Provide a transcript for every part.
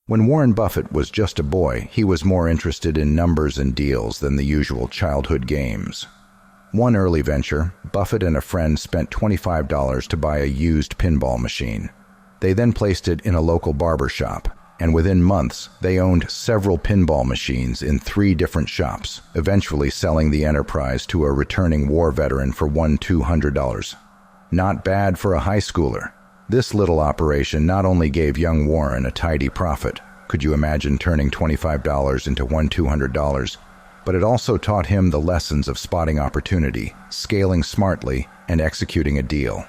When Warren Buffett was just a boy, he was more interested in numbers and deals than the usual childhood games. One early venture, Buffett and a friend spent $25 to buy a used pinball machine. They then placed it in a local barber shop, and within months, they owned several pinball machines in 3 different shops, eventually selling the enterprise to a returning war veteran for $200. Not bad for a high schooler. This little operation not only gave young Warren a tidy profit, could you imagine turning $25 into $200, but it also taught him the lessons of spotting opportunity, scaling smartly, and executing a deal.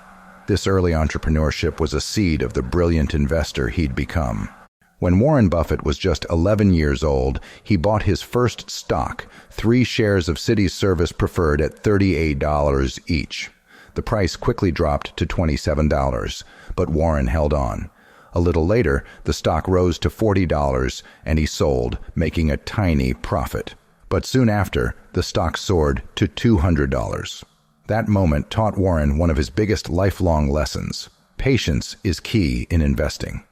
This early entrepreneurship was a seed of the brilliant investor he'd become. When Warren Buffett was just 11 years old, he bought his first stock, 3 shares of Citi Service Preferred at $38 each. The price quickly dropped to $27, but Warren held on. A little later, the stock rose to $40 and he sold, making a tiny profit. But soon after, the stock soared to $200. That moment taught Warren one of his biggest lifelong lessons. Patience is key in investing.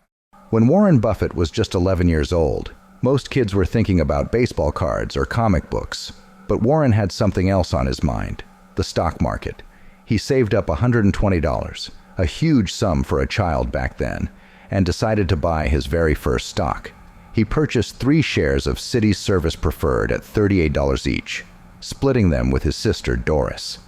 When Warren Buffett was just 11 years old, most kids were thinking about baseball cards or comic books. But Warren had something else on his mind: the stock market. He saved up $120, a huge sum for a child back then, and decided to buy his very first stock. He purchased 3 shares of Citi Service Preferred at $38 each, splitting them with his sister Doris.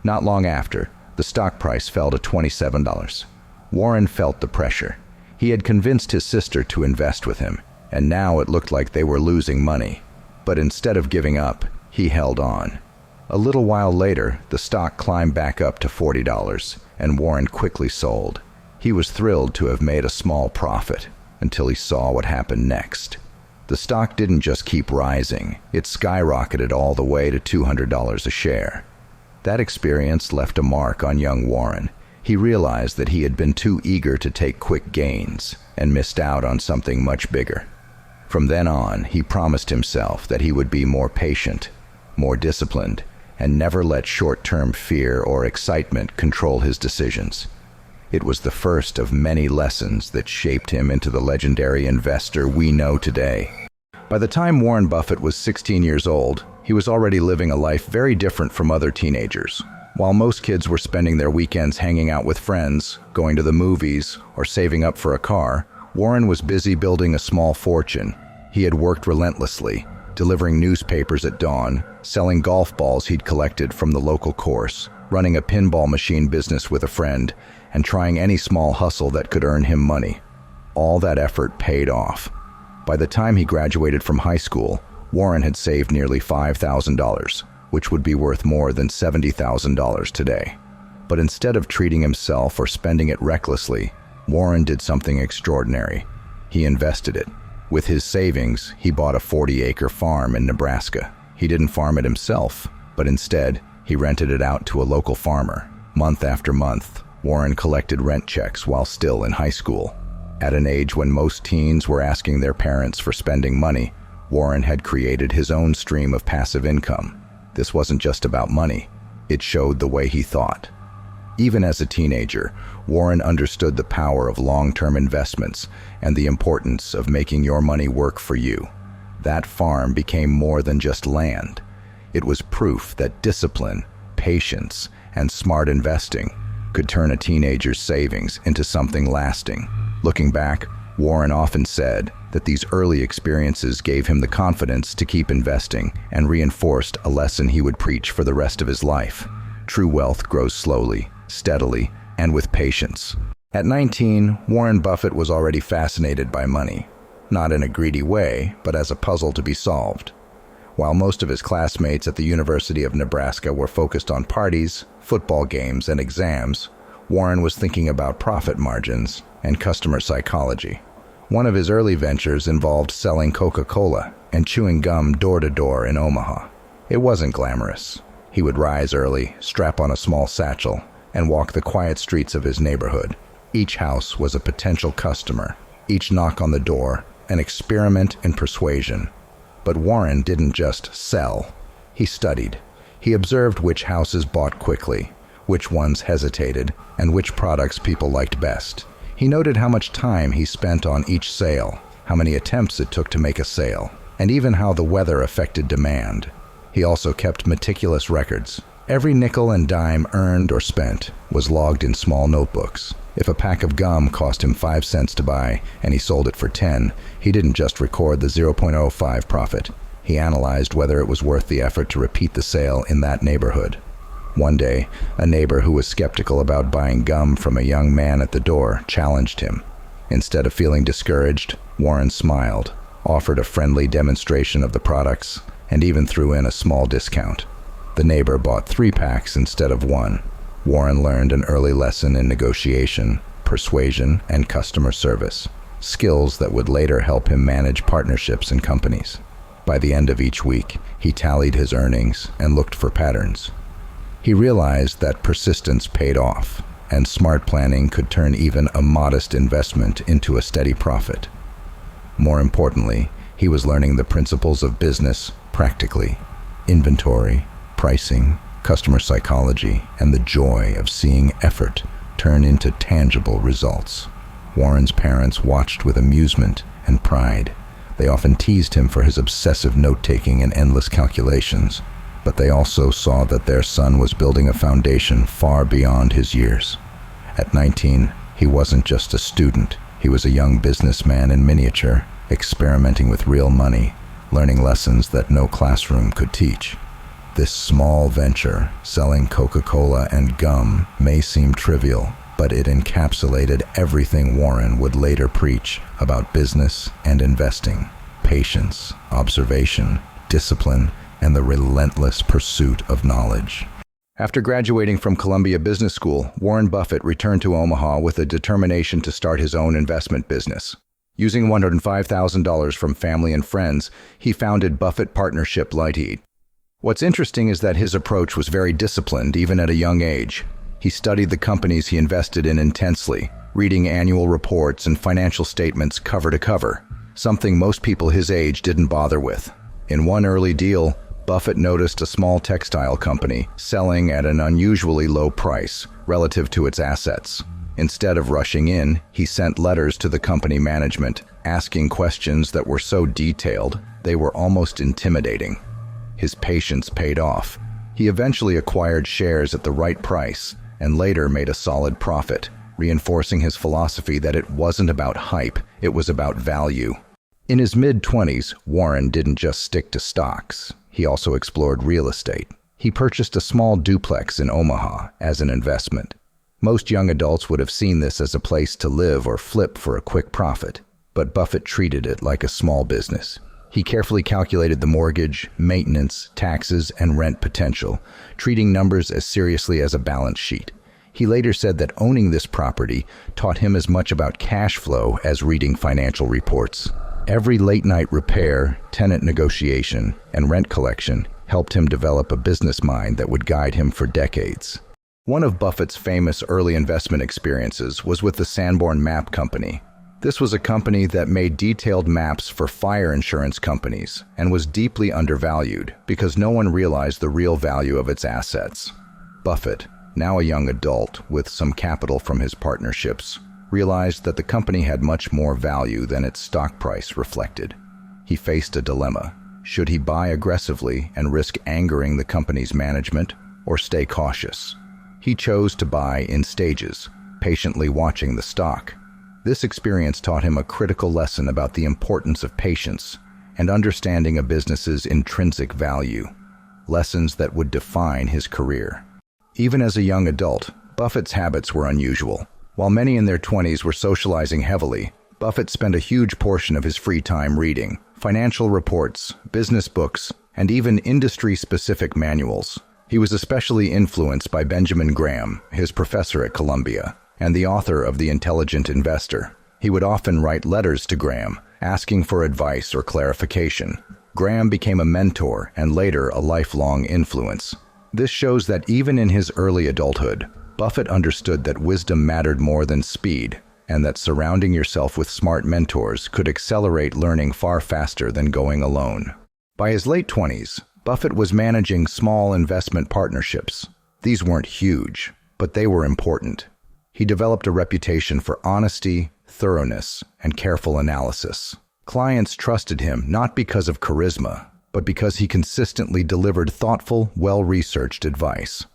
Not long after, the stock price fell to $27. Warren felt the pressure. He had convinced his sister to invest with him, and now it looked like they were losing money. But instead of giving up, he held on. A little while later, the stock climbed back up to $40, and Warren quickly sold. He was thrilled to have made a small profit, until he saw what happened next. The stock didn't just keep rising, it skyrocketed all the way to $200 a share. That experience left a mark on young Warren. He realized that he had been too eager to take quick gains, and missed out on something much bigger. From then on, he promised himself that he would be more patient, more disciplined, and never let short-term fear or excitement control his decisions. It was the first of many lessons that shaped him into the legendary investor we know today. By the time Warren Buffett was 16 years old, he was already living a life very different from other teenagers. While most kids were spending their weekends hanging out with friends, going to the movies, or saving up for a car, Warren was busy building a small fortune. He had worked relentlessly, delivering newspapers at dawn, selling golf balls he'd collected from the local course, running a pinball machine business with a friend, and trying any small hustle that could earn him money. All that effort paid off. By the time he graduated from high school, Warren had saved nearly $5,000, which would be worth more than $70,000 today. But instead of treating himself or spending it recklessly, Warren did something extraordinary. He invested it. With his savings, he bought a 40-acre farm in Nebraska. He didn't farm it himself, but instead, he rented it out to a local farmer. Month after month, Warren collected rent checks while still in high school. At an age when most teens were asking their parents for spending money, Warren had created his own stream of passive income. This wasn't just about money. It showed the way he thought. Even as a teenager, Warren understood the power of long-term investments and the importance of making your money work for you. That farm became more than just land. It was proof that discipline, patience, and smart investing could turn a teenager's savings into something lasting. Looking back, Warren often said that these early experiences gave him the confidence to keep investing and reinforced a lesson he would preach for the rest of his life. True wealth grows slowly, steadily, and with patience. At 19, Warren Buffett was already fascinated by money, not in a greedy way, but as a puzzle to be solved. While most of his classmates at the University of Nebraska were focused on parties, football games, and exams, Warren was thinking about profit margins and customer psychology. One of his early ventures involved selling Coca-Cola and chewing gum door-to-door in Omaha. It wasn't glamorous. He would rise early, strap on a small satchel, and walk the quiet streets of his neighborhood. Each house was a potential customer, each knock on the door an experiment in persuasion. But Warren didn't just sell. He studied. He observed which houses bought quickly, which ones hesitated, and which products people liked best. He noted how much time he spent on each sale, how many attempts it took to make a sale, and even how the weather affected demand. He also kept meticulous records. Every nickel and dime earned or spent was logged in small notebooks. If a pack of gum cost him 5 cents to buy and he sold it for 10, he didn't just record the 0.05 profit. He analyzed whether it was worth the effort to repeat the sale in that neighborhood. One day, a neighbor who was skeptical about buying gum from a young man at the door challenged him. Instead of feeling discouraged, Warren smiled, offered a friendly demonstration of the products, and even threw in a small discount. The neighbor bought 3 packs instead of 1. Warren learned an early lesson in negotiation, persuasion, and customer service, skills that would later help him manage partnerships and companies. By the end of each week, he tallied his earnings and looked for patterns. He realized that persistence paid off, and smart planning could turn even a modest investment into a steady profit. More importantly, he was learning the principles of business practically: inventory, pricing, customer psychology, and the joy of seeing effort turn into tangible results. Warren's parents watched with amusement and pride. They often teased him for his obsessive note-taking and endless calculations, but they also saw that their son was building a foundation far beyond his years. At 19, he wasn't just a student. He was a young businessman in miniature, experimenting with real money, learning lessons that no classroom could teach. This small venture, selling Coca-Cola and gum, may seem trivial, but it encapsulated everything Warren would later preach about business and investing: patience, observation, discipline, and the relentless pursuit of knowledge. After graduating from Columbia Business School, Warren Buffett returned to Omaha with a determination to start his own investment business. Using $105,000 from family and friends, he founded Buffett Partnership Limited. What's interesting is that his approach was very disciplined even at a young age. He studied the companies he invested in intensely, reading annual reports and financial statements cover to cover, something most people his age didn't bother with. In one early deal, Buffett noticed a small textile company selling at an unusually low price relative to its assets. Instead of rushing in, he sent letters to the company management, asking questions that were so detailed they were almost intimidating. His patience paid off. He eventually acquired shares at the right price and later made a solid profit, reinforcing his philosophy that it wasn't about hype, it was about value. In his mid-20s, Warren didn't just stick to stocks. He also explored real estate. He purchased a small duplex in Omaha as an investment. Most young adults would have seen this as a place to live or flip for a quick profit, but Buffett treated it like a small business. He carefully calculated the mortgage, maintenance, taxes, and rent potential, treating numbers as seriously as a balance sheet. He later said that owning this property taught him as much about cash flow as reading financial reports. Every late-night repair, tenant negotiation, and rent collection helped him develop a business mind that would guide him for decades. One of Buffett's famous early investment experiences was with the Sanborn Map Company. This was a company that made detailed maps for fire insurance companies and was deeply undervalued because no one realized the real value of its assets. Buffett, now a young adult with some capital from his partnerships, realized that the company had much more value than its stock price reflected. He faced a dilemma. Should he buy aggressively and risk angering the company's management, or stay cautious? He chose to buy in stages, patiently watching the stock. This experience taught him a critical lesson about the importance of patience and understanding a business's intrinsic value, lessons that would define his career. Even as a young adult, Buffett's habits were unusual. While many in their 20s were socializing heavily, Buffett spent a huge portion of his free time reading financial reports, business books, and even industry-specific manuals. He was especially influenced by Benjamin Graham, his professor at Columbia, and the author of The Intelligent Investor. He would often write letters to Graham, asking for advice or clarification. Graham became a mentor and later a lifelong influence. This shows that even in his early adulthood, Buffett understood that wisdom mattered more than speed, and that surrounding yourself with smart mentors could accelerate learning far faster than going alone. By his late 20s, Buffett was managing small investment partnerships. These weren't huge, but they were important. He developed a reputation for honesty, thoroughness, and careful analysis. Clients trusted him not because of charisma, but because he consistently delivered thoughtful, well-researched advice.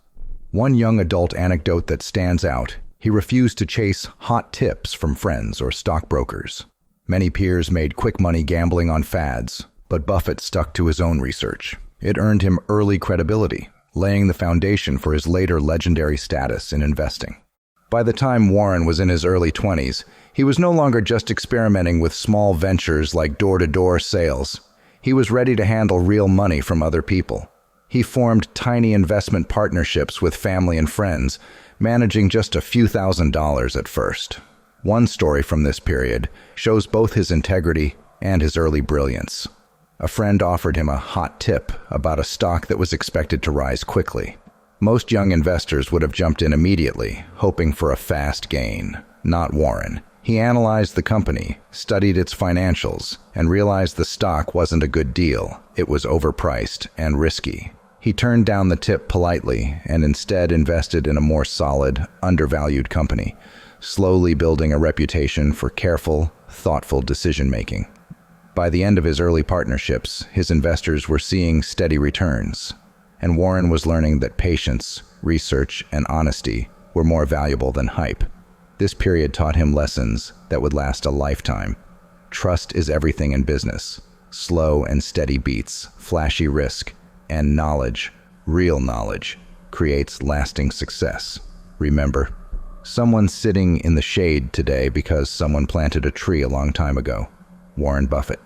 One young adult anecdote that stands out: he refused to chase hot tips from friends or stockbrokers. Many peers made quick money gambling on fads, but Buffett stuck to his own research. It earned him early credibility, laying the foundation for his later legendary status in investing. By the time Warren was in his early 20s, he was no longer just experimenting with small ventures like door-to-door sales. He was ready to handle real money from other people. He formed tiny investment partnerships with family and friends, managing just a few $1,000s at first. One story from this period shows both his integrity and his early brilliance. A friend offered him a hot tip about a stock that was expected to rise quickly. Most young investors would have jumped in immediately, hoping for a fast gain. Not Warren. He analyzed the company, studied its financials, and realized the stock wasn't a good deal. It was overpriced and risky. He turned down the tip politely and instead invested in a more solid, undervalued company, slowly building a reputation for careful, thoughtful decision-making. By the end of his early partnerships, his investors were seeing steady returns, and Warren was learning that patience, research, and honesty were more valuable than hype. This period taught him lessons that would last a lifetime. Trust is everything in business. Slow and steady beats, flashy risk, and knowledge, real knowledge, creates lasting success. Remember, someone's sitting in the shade today because someone planted a tree a long time ago. Warren Buffett.